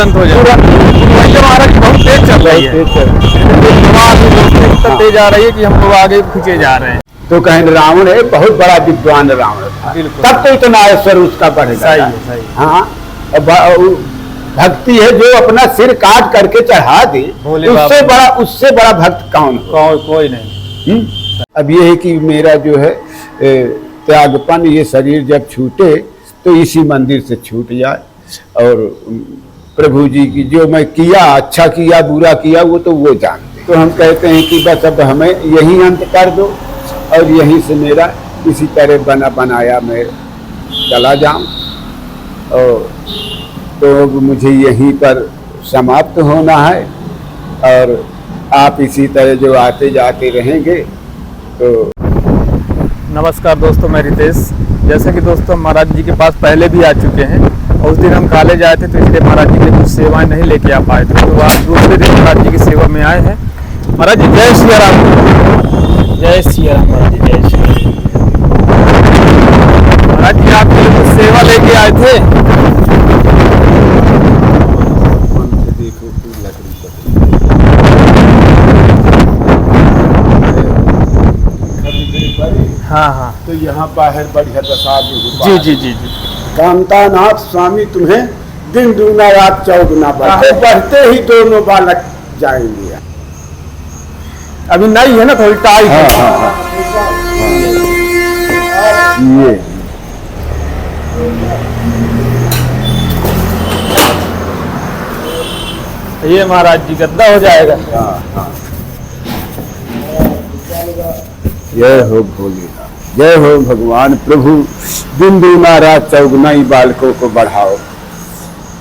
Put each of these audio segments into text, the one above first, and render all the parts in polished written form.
तुरंत हो जाए। महाराज बहुत तेज चल रही है, इतना तेज आ रही है कि हम लोग आगे खींचे जा रहे हैं। तो कहें रावण है बहुत बड़ा विद्वान रावण था, तब तो इतना ऐश्वर्य उसका बढ़ गया। सही है, सही। हाँ, भक्ति है जो अपना सिर काट करके चढ़ा दे, उससे बड़ा भक्त कौन हो? कोई नहीं। अब ये है कि मेरा जो है त्यागपन, ये शरीर जब छूटे तो इसी मंदिर से छूट जाए, और प्रभु जी की जो मैं किया, अच्छा किया बुरा किया, वो तो वो जानते। तो हम कहते हैं कि बस अब हमें यही अंत कर दो, और यहीं से मेरा इसी तरह बना बनाया मैं चला जाऊं, और तो मुझे यहीं पर समाप्त होना है, और आप इसी तरह जो आते जाते रहेंगे। तो नमस्कार दोस्तों, मैं रितेश। जैसे कि दोस्तों महाराज जी के पास पहले भी आ चुके हैं, और उस दिन हम कॉलेज आए थे तो इसलिए महाराज जी के कुछ सेवाएं नहीं लेके आ पाए थे, तो आज दूसरे दिन महाराज जी की सेवा में आए हैं। महाराज जी जय श्री राम। जय श्री राम महाराज जी, जय श्री राम। महाराज जी आपके लिए कुछ सेवा लेके आए थे। हाँ हाँ, तो यहाँ बाहर बढ़िया प्रसाद जी जी जी जी। कामतानाथ स्वामी तुम्हें दिन दूना रात चौगुना बढ़ते, बढ़ते ही दोनों बालक जाएंगे। अभी नहीं है ना, थोड़ी टाइट है। हाँ, हाँ, ये महाराज जी गद्दा हो जाएगा। जय हो भोलेनाथ, जय हो भगवान प्रभु, दिन दूना रात चौगुना ही बालकों को बढ़ाओ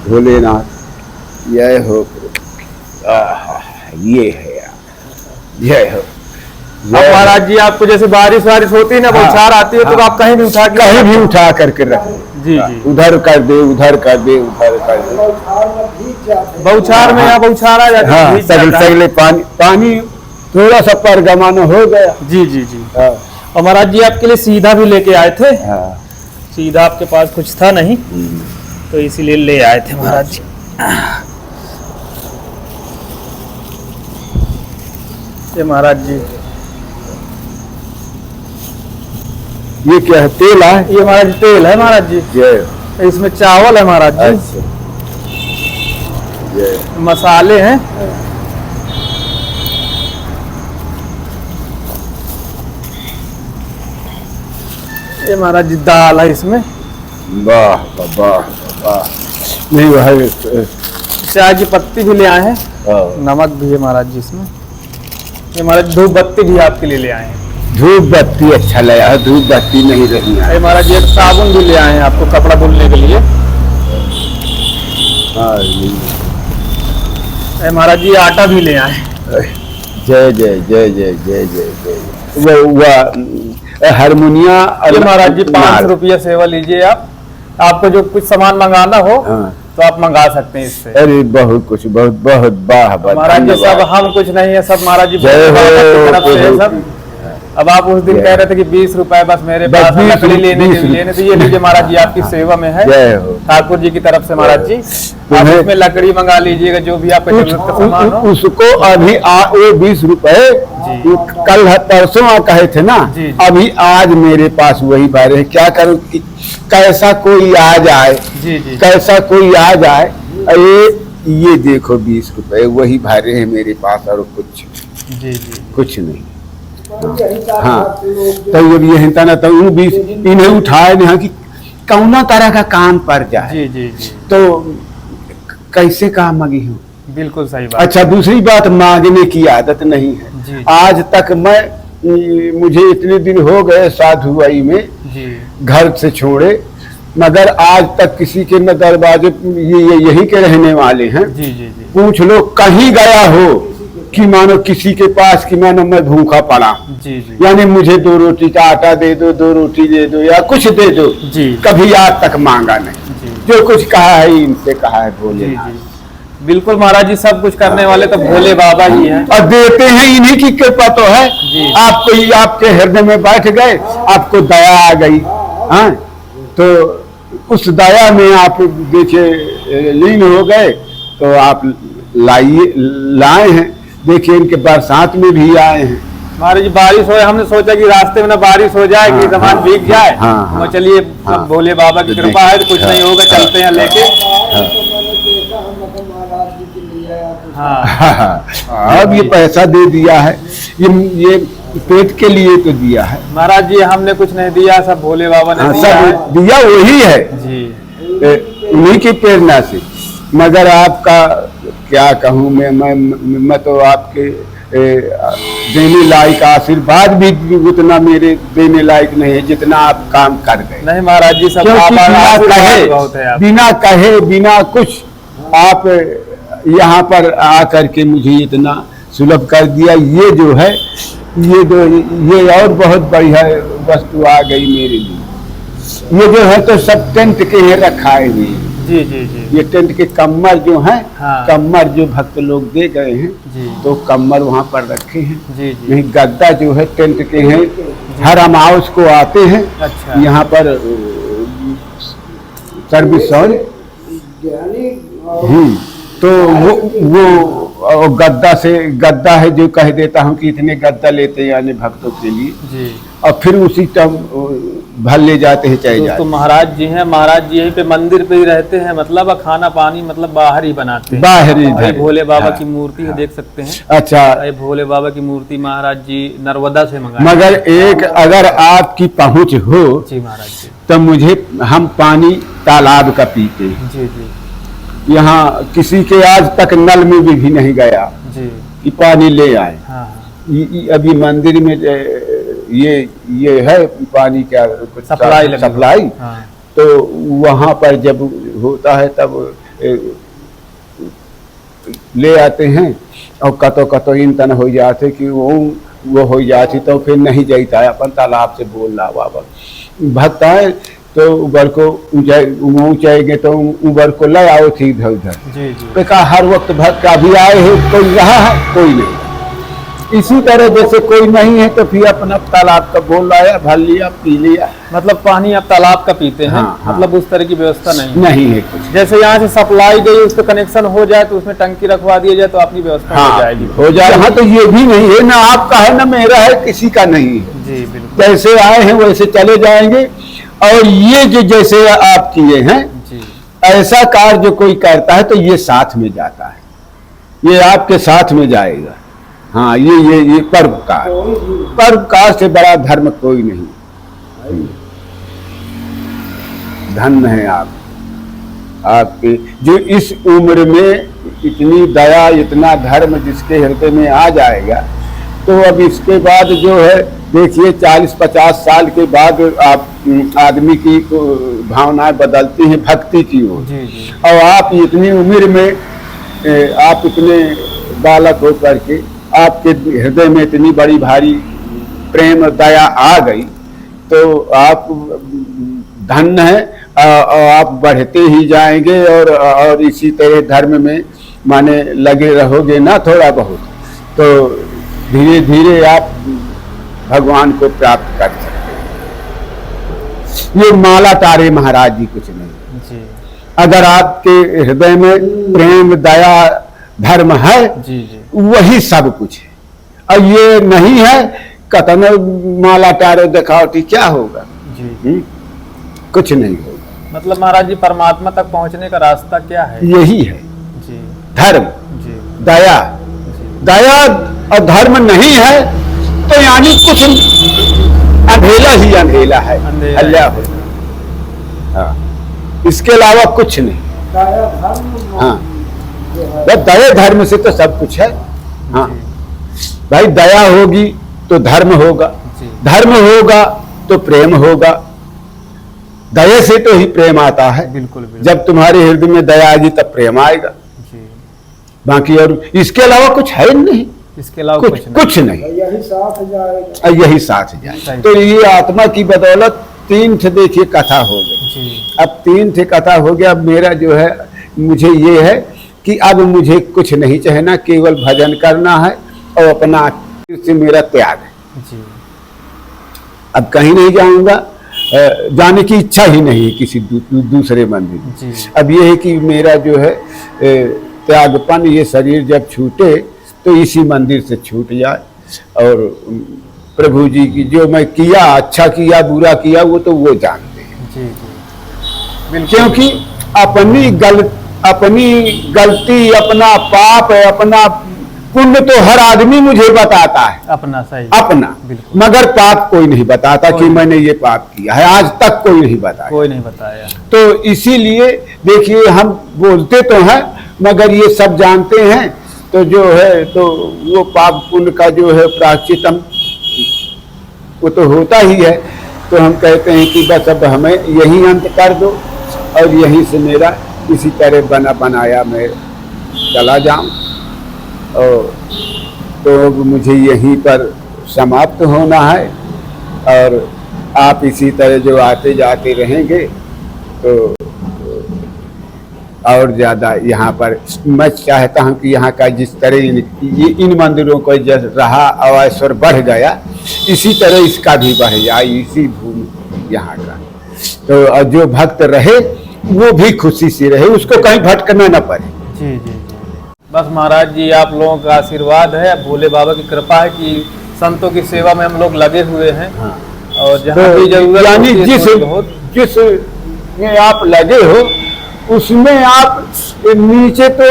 भोलेनाथ। जय हो ये है यार, जय हो। अब महाराज जी आपको जैसे बारिश होती है ना, बौछार आती है, तो आप कहीं भी उठा करके रखो। जी जी, उधर कर दे, उधर कर दे, उधर कर दे। बौछार में यहाँ बौछार आ जाता है, सगले पानी थोड़ा सा परगमन हो गया। जी जी जी। और महाराज जी आपके लिए सीधा भी लेके आए थे। सीधा आपके पास कुछ था नहीं, तो इसीलिए ले आए थे महाराज जी। ये महाराज जी, ये क्या है? तेल है? ये महाराज जी तेल है महाराज जी। जय। इसमें चावल है महाराज जी। जय। मसाले हैं। ये महाराज जी दाल है इसमें। वाह वाह वाह। नहीं वह चाय की पत्ती भी ले आए हैं, नमक भी है महाराज जी इसमें। ये महाराज धूप बत्ती भी आपके लिए ले आए हैं। धूप बत्ती अच्छा लगा, धूप बत्ती नहीं रही है। महाराज जी एक साबुन भी ले आए हैं आपको कपड़ा धुलने के लिए। महाराज जी आटा भी ले आए। जय जय जय जय जय जय जय। वह हारमोनिया। महाराज जी 500 रुपया सेवा लीजिए आप। आपको जो कुछ सामान मंगाना हो तो आप मंगा सकते हैं इससे। अरे बहुत कुछ, बहुत बहुत वाह महाराज जी, सब हम कुछ नहीं है, सब महाराज जी की तरफ से है सब। अब आप उस दिन कह रहे थे कि 20 रुपए बस मेरे पास लकड़ी लेने तो ये लीजिए महाराज जी, आपकी सेवा में है ठाकुर जी की तरफ से। महाराज जी आप इसमें लकड़ी मंगा लीजिएगा, जो भी आपका जरूरत का सामान हो उसको। अभी वो 20 रुपए कल परसों कहे थे ना, अभी आज मेरे पास वही भरे हैं। क्या करूं, कैसा कोई आ जाए, कैसा कोई आ जाए। ये देखो 20 रुपए वही भरे हैं मेरे पास, और कुछ कुछ नहीं। हाँ, तो ये हिंता ना तो 20 इन्हें उठाए नहीं कि कौना तरह का काम पड़ जाए। जी जी जी। तो कैसे काम मांगी हूँ? बिल्कुल सही बात। अच्छा, दूसरी बात, मांगने की आदत नहीं है। आज तक मुझे इतने दिन हो गए साधुआई में घर से छोड़े, मगर आज तक किसी के न दरवाजे, ये यही के रहने वाले हैं। पूछ लो कहीं गया हो कि मानो किसी के पास कि मानो मैं भूखा पड़ा, यानी मुझे 2 रोटी का आटा दे दो, 2 रोटी दे दो, या कुछ दे दो, कभी आज तक मांगा नहीं। जो कुछ कहा है इनसे कहा है भोले। बिल्कुल महाराज जी, सब कुछ करने वाले तो भोले बाबा ही हैं, और देते हैं इन्हीं की कृपा तो है। आपको आपके हृदय में बैठ गए, आपको दया आ गई। हाँ, तो उस दया में आप देखिए लीन हो गए, तो आप लाए हैं। देखिए इनके बरसात में भी आए हैं। महाराज जी बारिश हो, हमने सोचा कि रास्ते में ना बारिश हो जाए कि सामान भीग जाए। हाँ। चलिए भोले बाबा की कृपा है, कुछ नहीं होगा, चलते हैं लेके। हाँ। अब ये पैसा दे दिया है, ये पेट के लिए तो दिया है। महाराज जी हमने कुछ नहीं दिया, सब भोले बाबा ने दिया है। सब दिया वही है जी, उन्हीं की प्रेरणा से। मगर आपका क्या कहूँ मैं तो आपके देने लायक आशीर्वाद भी उतना मेरे देने लायक नहीं है जितना आप काम कर गए। नहीं महाराज जी सब बिना कहे बिना कुछ आप यहाँ पर आकर के मुझे इतना सुलभ कर दिया। ये जो है ये और बहुत बढ़िया वस्तु आ गई मेरे लिए। ये जो है तो सब टेंट के ही रखाए हुए। जी जी जी। ये टेंट के कम्मर जो हैं, हाँ। कम्मर जो भक्त लोग दे गए हैं जी। तो कम्मर वहाँ पर रखे हैं। जी जी। नहीं गद्दा जो है टेंट के हैं, हर अमावस को आते हैं। अच्छा। यहाँ पर सर्विस और तो वो गद्दा है जो कह देता हूँ कि इतने गद्दा लेते हैं यानी भक्तों के लिए जी। और फिर उसी टाइम भर ले जाते हैं चाहे जाते। तो महाराज जी हैं, महाराज जी यहीं पे मंदिर पे ही रहते हैं, मतलब खाना पानी मतलब बाहर ही बनाते हैं। बाहर ही ये भोले बाबा हाँ, की मूर्ति है, देख सकते हैं। अच्छा, ये भोले बाबा की मूर्ति महाराज जी नर्मदा से मंगाई। मगर एक अगर आपकी पहुंच हो जी महाराज जी, तो मुझे हम पानी तालाब का पीते हैं। जी जी यहाँ किसी के आज तक नल में भी नहीं गया जी कि पानी ले आए। हाँ। अभी मंदिर में ये है पानी क्या सप्लाई हाँ। तो वहाँ पर जब होता है तब ले आते हैं और कतो इंतन हो जाते कि वो हो जाती तो फिर नहीं जाता है अपन तालाब से बोल रहा बाबा भक्त है तो उबर को ऊंचाएंगे तो उबर को ले आओ थी इधर उधर। जी जी। तो कहा हर वक्त भक्त अभी आए हैं, कोई रहा है कोई नहीं। इसी तरह जैसे कोई नहीं है तो फिर अपना तालाब का बोल लाया, भर लिया, पी लिया। मतलब पानी आप तालाब का पीते हैं। हाँ, हाँ। मतलब उस तरह की व्यवस्था नहीं है कुछ। जैसे यहाँ से सप्लाई गई उस पर कनेक्शन हो जाए तो उसमें टंकी रखवा दिया जाए तो अपनी व्यवस्था हो जाएगी। हो जाए। हाँ तो ये भी नहीं है, ना आपका है ना मेरा है, किसी का नहीं है। जी बिल्कुल। जैसे आए हैं वैसे चले जाएंगे। और ये जो जैसे आप किए हैं जी। ऐसा कार्य जो कोई करता है तो ये साथ में जाता है, ये आपके साथ में जाएगा। हाँ ये परोपकार से बड़ा धर्म कोई नहीं। धन्य है आपके जो इस उम्र में इतनी दया इतना धर्म जिसके हृदय में आ जाएगा। तो अब इसके बाद जो है देखिए 40-50 साल के बाद आप आदमी की भावनाएं बदलती हैं भक्ति की ओर। और आप इतनी उम्र में आप इतने बालक हो करके आपके हृदय में इतनी बड़ी भारी प्रेम दया आ गई तो आप धन्य है और आप बढ़ते ही जाएंगे और इसी तरह धर्म में माने लगे रहोगे ना थोड़ा बहुत तो धीरे धीरे आप भगवान को प्राप्त कर सकते हैं। ये माला तारे महाराज जी कुछ नहीं जी। अगर आपके हृदय में प्रेम दया धर्म है जी जी। वही सब कुछ है। और ये नहीं है कतन माला तारे दिखावटी क्या होगा जी। कुछ नहीं होगा। मतलब महाराज जी परमात्मा तक पहुंचने का रास्ता क्या है? यही है जी। धर्म जी। दया और धर्म नहीं है तो यानी कुछ अंधेला ही अंधेला है। अल्लाह हाँ, इसके अलावा कुछ नहीं। हाँ दया धर्म से तो सब कुछ है। हाँ भाई दया होगी तो धर्म होगा, धर्म होगा तो प्रेम होगा। दया से तो ही प्रेम आता है। बिल्कुल, बिल्कुल। जब तुम्हारे हृदय में दया आएगी तब प्रेम आएगा जी। बाकी और इसके अलावा कुछ है नहीं। इसके अलावा कुछ नहीं। यही साथ जाए। तो ये आत्मा की बदौलत 3 थे देखिए कथा हो गई। अब 3 थे कथा हो गया। अब मेरा जो है मुझे ये है कि अब मुझे कुछ नहीं चाहना, केवल भजन करना है और अपना से मेरा त्याग है जी। अब कहीं नहीं जाऊंगा, जाने की इच्छा ही नहीं है किसी दूसरे मंदिर। अब ये है कि मेरा जो है त्यागपन ये शरीर जब छूटे तो इसी मंदिर से छूट जाए। और प्रभु जी की जो मैं किया, अच्छा किया बुरा किया, वो तो वो जानते हैं। जी जी बिल्कुल। क्योंकि अपनी गलती, अपना पाप, अपना पुण्य तो हर आदमी मुझे बताता है, अपना सही अपना, बिल्कुल। मगर पाप कोई नहीं बताता कि मैंने ये पाप किया है, आज तक कोई नहीं बताया, कोई नहीं बताया। तो इसीलिए देखिए हम बोलते तो हैं मगर ये सब जानते हैं, तो जो है तो वो पाप पुण्य का जो है प्रायश्चित वो तो होता ही है। तो हम कहते हैं कि बस अब हमें यही अंत कर दो और यहीं से मेरा इसी तरह बना बनाया मैं चला जाऊं, और तो मुझे यहीं पर समाप्त होना है। और आप इसी तरह जो आते जाते रहेंगे तो और ज़्यादा यहाँ पर मैं चाहता हूँ कि यहाँ का जिस तरह इन मंदिरों को जैसे रहा अवैश्वर बढ़ गया, इसी तरह इसका भी बढ़ जाए, इसी भूमि यहाँ का। तो जो भक्त रहे वो भी खुशी से रहे, उसको कहीं भटकना न पड़े। जी जी जी। बस महाराज जी आप लोगों का आशीर्वाद है, भोले बाबा की कृपा है कि संतों की सेवा में हम लोग लगे हुए हैं। हाँ। और जहाँ भी जरूरत यानी होती है जिस में आप लगे हो उसमें आप नीचे तो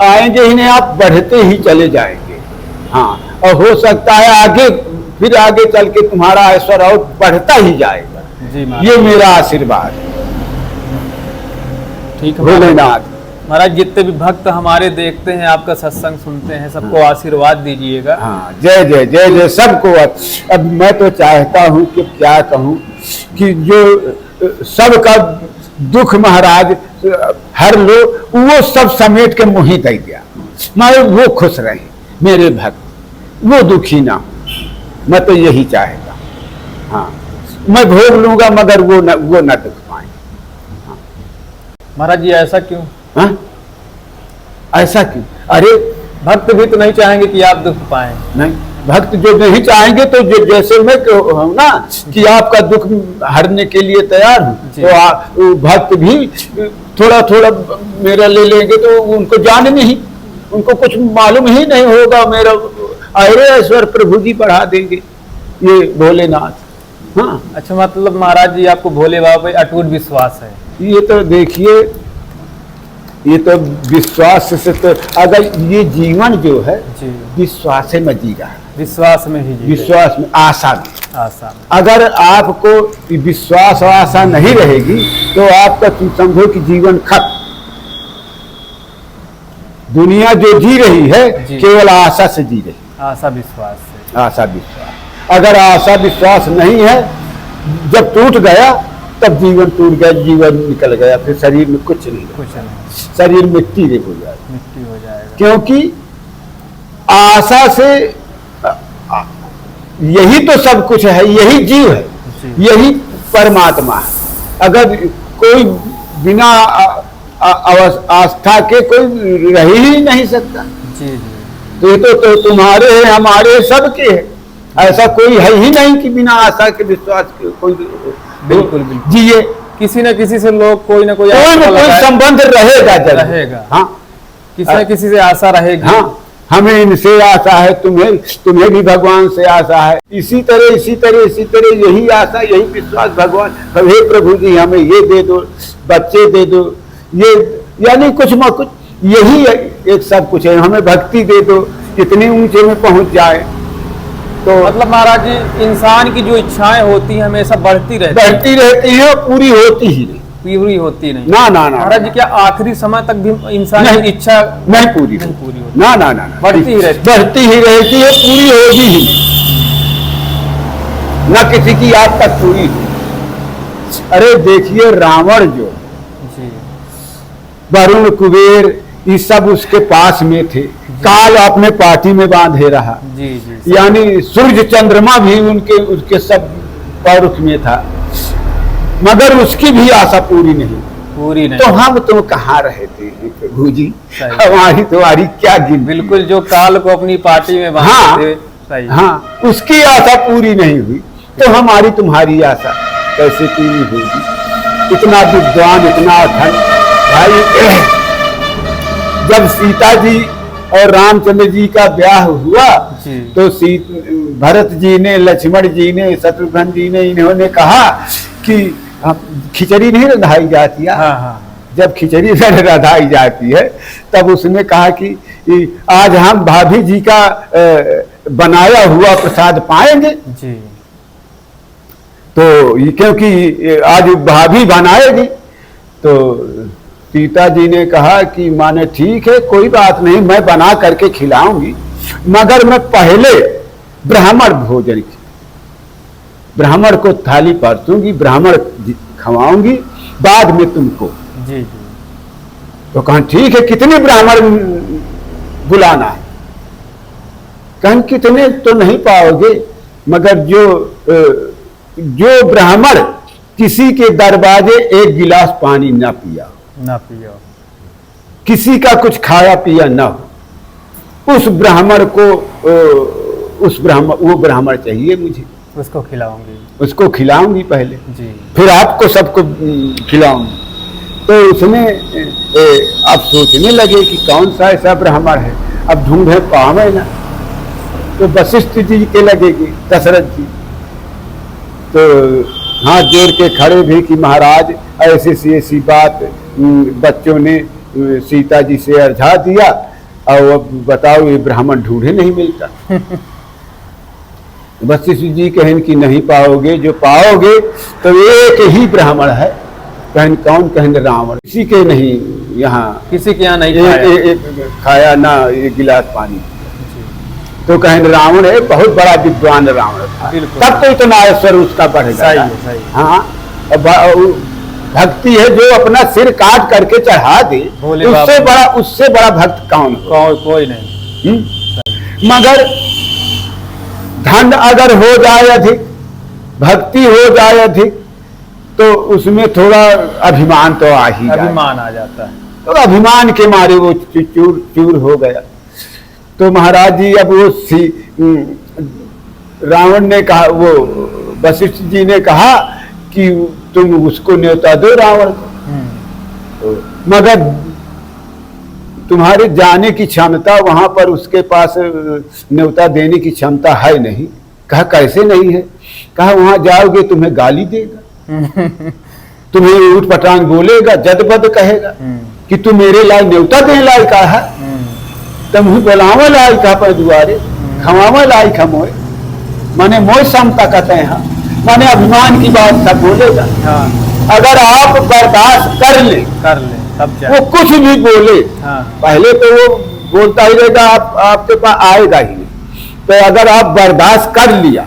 आएंगे ही नहीं, आप बढ़ते ही चले जाएंगे। हाँ, और हो सकता है आगे फिर आगे चल के तुम्हारा ऐश्वर्य और बढ़ता ही जाएगा। जी ये मेरा आशीर्वाद है। ठीक है भोलेनाथ महाराज, जितने भी भक्त हमारे देखते हैं आपका सत्संग सुनते हैं, सबको आशीर्वाद दीजिएगा। हाँ, जय जय जय जय सबको। अब मैं तो चाहता हूँ कि क्या कहूँ कि जो सबका दुख महाराज हर लो, वो सब समेट के मुँह ही दे दिया, मैं वो खुश रहे मेरे भक्त, वो दुखी ना हो। मैं तो यही चाहता हूँ। हाँ, मैं भोग लूंगा मगर वो न दुख पाए। महाराज जी ऐसा क्यों? हाँ? ऐसा क्यों? अरे भक्त भी तो नहीं चाहेंगे कि आप दुख पाएं। नहीं, भक्त जो नहीं चाहेंगे तो जैसे मैं हूँ ना कि आपका दुख हरने के लिए तैयार हूँ, तो भक्त भी थोड़ा थोड़ा मेरा ले लेंगे तो उनको जान नहीं, उनको कुछ मालूम ही नहीं होगा, मेरा अरे ऐश्वर्य प्रभु जी बढ़ा देंगे ये भोलेनाथ। हाँ, अच्छा, मतलब महाराज जी आपको भोले बाबा पे अटूट विश्वास है? ये तो देखिए, ये तो विश्वास से, तो अगर ये जीवन जो है विश्वास में जी रहा है, विश्वास में ही जी, विश्वास में, आशा में, आशा में। अगर आपको विश्वास और आशा नहीं रहेगी तो आपका तुम समझो कि जीवन खत्म। दुनिया जो जी रही है केवल आशा से जी रही, आशा विश्वास से। आशा विश्वास, अगर आशा विश्वास नहीं है, जब टूट गया तब जीवन टूट गया, जीवन निकल गया, फिर शरीर में कुछ नहीं, शरीर मिट्टी हो जाएगा, मिट्टी हो जाएगा। क्योंकि आशा से यही तो सब कुछ है, यही जीव है, यही परमात्मा है। अगर कोई बिना आस्था के कोई रह ही नहीं सकता। जी जी। तो ये तो तुम्हारे हैं, हमारे सबके है, ऐसा कोई है ही नहीं कि बिना आशा के विश्वास के कोई बिल्कुल जिए। किसी न किसी से लोग कोई ना कोई संबंध रहेगा। हाँ, किसी न किसी से आशा रहेगी। हाँ, हमें इनसे आशा है, तुम्हें भी भगवान से आशा है, इसी तरह यही आशा, यही विश्वास भगवान, हे प्रभु जी हमें ये दे दो, बच्चे दे दो, ये यानी कुछ न कुछ यही एक सब कुछ है, हमें भक्ति दे दो, कितने ऊंचे में पहुंच जाए। तो मतलब महाराज जी इंसान की जो इच्छाएं होती हैं हमेशा बढ़ती रहती हैं, पूरी होती ही नहीं, पूरी होती नहीं। ना महाराज जी, क्या आखिरी समय तक भी इंसान की इच्छा नहीं पूरी होती? ना बढ़ती ही रहती है, पूरी होगी ही नहीं, ना किसी की आज तक पूरी हुई। अरे देखिए रावण जो वरुण कुबेर ये सब उसके पास में थे, काल अपने पार्टी में बांधे रहा। जी। यानी सूर्य चंद्रमा भी उसके सब पौरुष में था, मगर उसकी भी आशा पूरी नहीं। तो हम तो कहाँ रहते हैं प्रभु जी, हमारी तुम्हारी क्या गिनती। बिल्कुल, जो काल को अपनी पार्टी में बांधे थे। हाँ, उसकी आशा पूरी नहीं हुई तो हमारी तुम्हारी आशा कैसे पूरी होगी। इतना विद्वान, इतना अखंड भाई, जब सीता जी और रामचंद्र जी का ब्याह हुआ जी। तो भरत जी ने, लक्ष्मण जी ने, शत्रुघ्न जी ने, इन्होंने कहा कि खिचड़ी नहीं रंधाई जाती है। हाँ हाँ जब खिचड़ी रंधाई जाती है तब उसने कहा कि आज हम भाभी जी का बनाया हुआ प्रसाद पाएंगे। जी। तो क्योंकि आज भाभी बनाएगी, तो सीता जी ने कहा कि माने ठीक है, कोई बात नहीं, मैं बना करके खिलाऊंगी, मगर मैं पहले ब्राह्मण भोजन, ब्राह्मण को थाली परसूंगी, ब्राह्मण खवाऊंगी, बाद में तुमको। जी जी। तो कहा ठीक है, कितने ब्राह्मण बुलाना है? कहें कितने तो नहीं पाओगे, मगर जो ब्राह्मण किसी के दरवाजे एक गिलास पानी ना पिया, ना पियो, किसी का कुछ खाया पिया ना हो, उस ब्राह्मण को वो ब्राह्मण चाहिए मुझे, उसको खिलाऊंगी, उसको खिलाऊंगी पहले, जी। फिर आपको सबको खिलाऊंगी। तो उसने अब सोचने लगे कि कौन सा ऐसा ब्राह्मण है, अब ढूंढे पावे ना, तो वशिष्ठ जी के लगेगी, दशरथ जी। तो हाथ जोड़ के खड़े भी कि महाराज ऐसी ऐसी बात बच्चों ने सीता जी से अर्झा दिया, और अब बताओ ये ब्राह्मण ढूंढे नहीं मिलता। वशिष्ठ जी कहें कि नहीं पाओगे, जो पाओगे तो एक ही ब्राह्मण है। कहें कौन? कहें रावण। किसी के नहीं, यहाँ किसी के यहाँ नहीं खाया ना एक गिलास पानी। तो कहें रावण है, बहुत बड़ा विद्वान रावण था, तब तो इतना ऐश्वर्य उसका बढ़ गया। हाँ, भक्ति है जो अपना सिर काट करके चढ़ा दे, उससे बड़ा भक्त कौन हो? कोई नहीं। मगर धन अगर हो जाए अधिक, भक्ति हो जाए अधिक, तो उसमें थोड़ा अभिमान तो आ ही जाए, अभिमान आ जाता है। तो अभिमान के मारे वो चूर चूर हो गया। तो महाराज जी अब वो रावण ने कहा, वो वशिष्ठ जी ने कहा कि तुम उसको न्योता दो रावण को, तो मगर तुम्हारे जाने की क्षमता वहां पर उसके पास न्योता देने की क्षमता है नहीं। कहा कैसे नहीं है? कहा वहां जाओगे तुम्हें गाली देगा, तुम्हें ऊट पटांग बोलेगा, जदबद कहेगा कि तू मेरे लायक न्योता देने लायक है, तुम बोलावा लायक पर दुआरे, खवावा लायक हम मोए, माने मोह समता कहते हैं, माने अभिमान की बात सब बोलेगा। हाँ। अगर आप बर्दाश्त कर ले तब वो कुछ भी बोले, हाँ। पहले तो वो बोलता ही रहेगा, आपके पास आएगा ही नहीं। तो अगर आप बर्दाश्त कर लिया,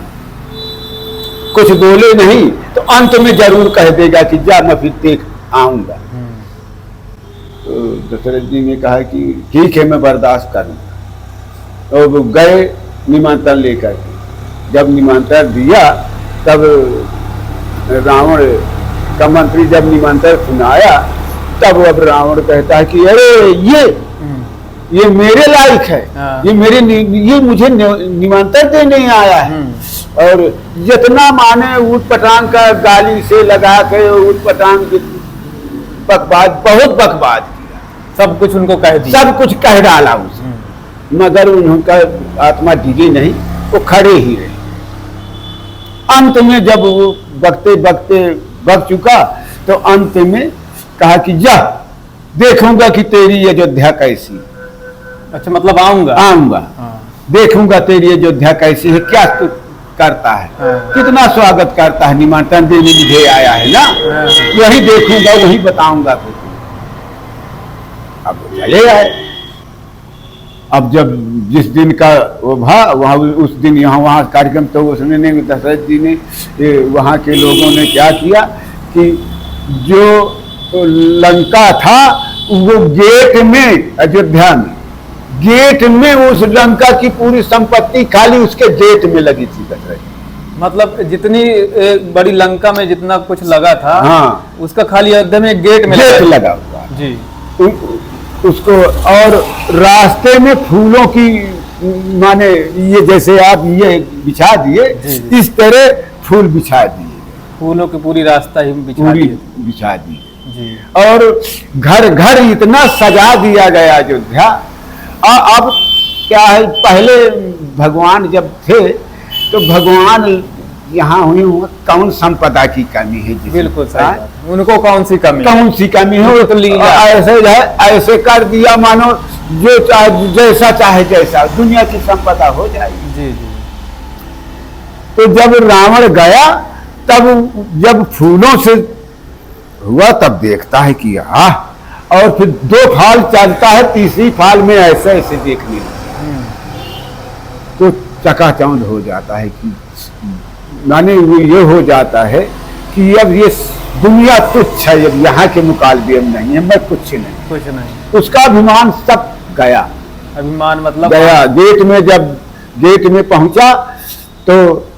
कुछ बोले नहीं, तो अंत में जरूर कह देगा कि जा मैं फिर देख आऊंगा। तो दशरथ जी ने कहा कि ठीक है, मैं बर्दाश्त करूंगा। तो वो गए निमंत्रण लेकर के। जब निमंत्रण दिया तब रावण का मंत्री जब निमंत्रण सुनाया, तब अब रावण कहता है कि अरे ये मेरे लायक है, ये मुझे निमंत्रण देने आया है। और जितना माने ऊट पटांग का गाली से लगा के ऊट पटांग बकवाद, बहुत बकवाद किया, सब कुछ उनको कह दिया, सब कुछ कह डाला उसे, मगर उनका आत्मा डिगी नहीं, वो खड़े ही रहे। अंत में जब वो बकते बकते बक चुका, तो अंत में कहा कि जा देखूंगा कि तेरी अयोध्या कैसी। अच्छा, मतलब आऊंगा। हाँ। देखूंगा तेरी अयोध्या कैसी है, क्या तू करता है, हाँ। कितना स्वागत करता है, निमंत्रण देने मुझे आया है ना, हाँ। वही देखूंगा, वही बताऊंगा फिर। अब चले आए। अब जब जिस दिन का वो वहाँ उस दिन यहाँ वहाँ कार्यक्रम, तो उसने दशरथ जी ने वहाँ के लोगों ने क्या किया कि जो लंका था वो गेट में, अयोध्या में गेट में उस लंका की पूरी संपत्ति खाली उसके गेट में लगी थी दशरथ। मतलब जितनी बड़ी लंका में जितना कुछ लगा था, हाँ, उसका खाली अयोध्या में गेट में लगा हुआ जी। उसको और रास्ते में फूलों की, माने ये जैसे आप ये बिछा दिए, इस तरह फूल बिछा दिए, फूलों की पूरी रास्ता ही बिछा दी। जी। और घर घर इतना सजा दिया गया अयोध्या। अब क्या है, पहले भगवान जब थे तो भगवान यहाँ हुई कौन संपदा की कमी है जिसमें? बिल्कुल सही बात। उनको कौन सी कमी, कौन सी कमी हो? तो लीला। ऐसे है, ऐसे कर दिया मानो जो चाहे जैसा चाहे जैसा दुनिया की संपदा हो जाएगी। जी जी। तो जब रावण गया तब जब फूलों से हुआ तब देखता है कि और फिर 2 फाल चलता है, तीसरी फाल में ऐसे ऐसे देखने लगता है तो चकाचौंध हो जाता है कि माने वो ये हो जाता है कि अब ये दुनिया तुच्छ है, अब यहाँ के मुकाबले में नहीं है, मैं कुछ नहीं। उसका अभिमान सब गया। अभिमान मतलब गया। गेट में पहुंचा तो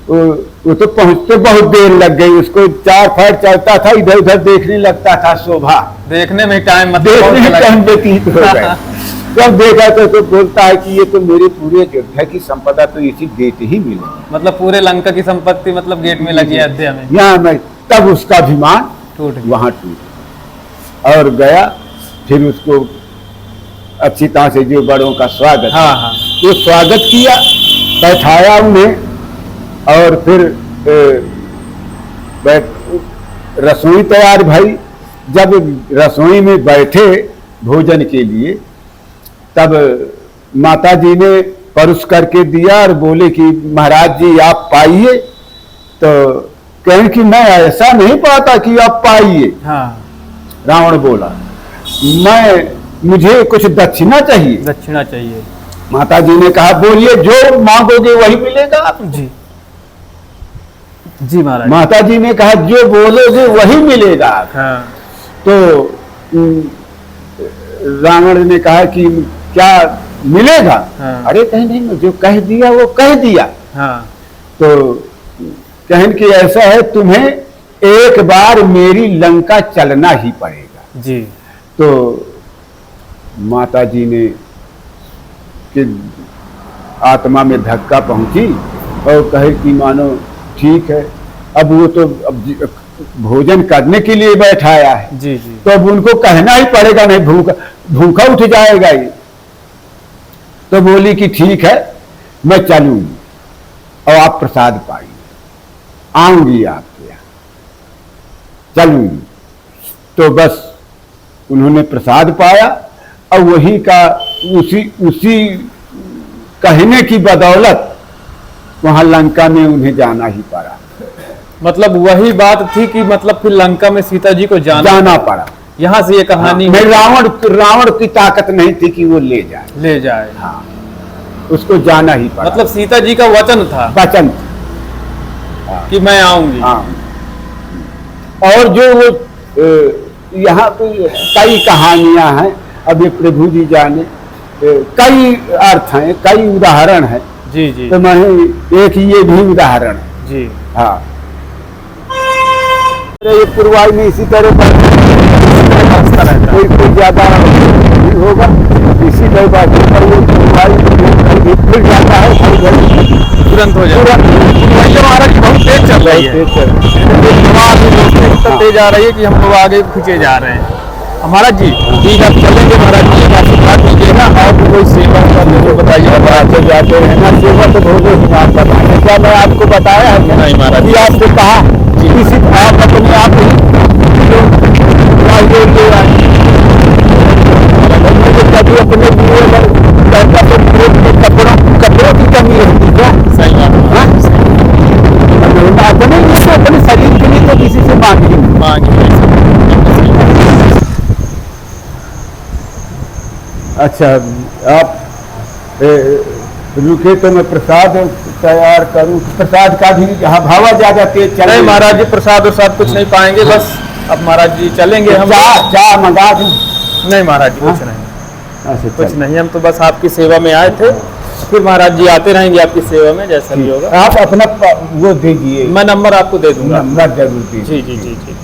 वो तो पहुंचते बहुत देर लग गई उसको। 4 फट चलता था, इधर उधर देखने लगता था, शोभा देखने में टाइम व्यतीत हो गया। जब देखा तो बोलता है कि ये तो मेरे पूरे अयोध्या की संपदा तो इसी गेट ही मिले, मतलब पूरे लंका की संपत्ति मतलब गेट में लगी है अयोध्या में। यहाँ मैं तब उसका अभिमान वहां टूट और गया। फिर उसको अच्छी तरह से जो बड़ों का स्वागत, हाँ। वो स्वागत किया, बैठाया उन्हें और फिर रसोई तैयार भाई। जब रसोई में बैठे भोजन के लिए तब माता जी ने परोस करके दिया और बोले कि महाराज जी आप पाइए। तो कहें कि मैं ऐसा नहीं पाता कि आप पाइए। हाँ। रावण बोला मुझे कुछ दक्षिणा चाहिए। दक्षिणा चाहिए। माता जी ने कहा बोलिए, जो मांगोगे वही मिलेगा आपको। जी जी महाराज। माता जी ने कहा जो बोलोगे वही मिलेगा। हाँ। तो रावण ने कहा कि क्या मिलेगा? हाँ। अरे कहीं नहीं, जो कह दिया वो कह दिया। हाँ। तो कहन कि ऐसा है, तुम्हें एक बार मेरी लंका चलना ही पड़ेगा। जी। तो माता जी ने कि आत्मा में धक्का पहुंची और कहे कि मानो ठीक है, अब वो तो अब भोजन करने के लिए बैठाया है। जी जी। तो अब उनको कहना ही पड़ेगा, नहीं भूखा उठ जाएगा ये। तो बोली कि ठीक है मैं चलूंगी और आप प्रसाद पाइए, आऊंगी आपके यहाँ, चलूंगी। तो बस उन्होंने प्रसाद पाया और वही का उसी कहने की बदौलत वहां लंका में उन्हें जाना ही पड़ा। मतलब वही बात थी कि मतलब फिर लंका में सीता जी को जाना पड़ा। यहाँ से ये कहानी में रावण की ताकत नहीं थी कि वो ले जाए। हाँ, उसको जाना ही पड़ा। मतलब सीता जी का वचन था कि मैं आऊंगी। हाँ। और जो वो यहाँ पे कई कहानियां हैं, अब ये प्रभु जी जाने, कई अर्थ हैं, कई उदाहरण हैं। जी जी। तो मैं एक ये भी उदाहरण है। जी। हाँ। ये पूर्वाई में इसी तरह कोई ज्यादा नहीं होगा, इसी तरह बात पर वो पूर्वाई फिर जाता है, तुरंत हो जाए। हमारा बहुत तेज चल रही है, तेज आ रही है कि हम लोग आगे खींचे जा रहे हैं। महाराज जी ठीक है, चलेंगे महाराज जी, आशीर्वाद दीजिएगा। और कोई सेवा करने को बताइए। जाते हैं ना, सेवा तो भोले आप बताएं। क्या मैं आपको बताया है? नहीं महाराज जी। आपसे कहा किसी आप अपने आप कभी अपने कपड़ों की कमी रहती क्या? सही बात। अपने शरीर के लिए तो किसी से मांगी। अच्छा, आप रुके तो मैं प्रसाद तैयार करूं। प्रसाद का भी भावा ज्यादा तेज चले। नहीं महाराज जी, प्रसाद कुछ नहीं पाएंगे। बस अब महाराज जी चलेंगे हम। चाय मंगा दूं? नहीं महाराज जी, कुछ नहीं, कुछ नहीं। हम तो बस आपकी सेवा में आए थे, फिर महाराज जी आते रहेंगे आपकी सेवा में, जैसा भी होगा। आप अपना वो दीजिए, मैं नंबर आपको दे दूंगा। नंबर जरूर दीजिए। जी जी जी जी।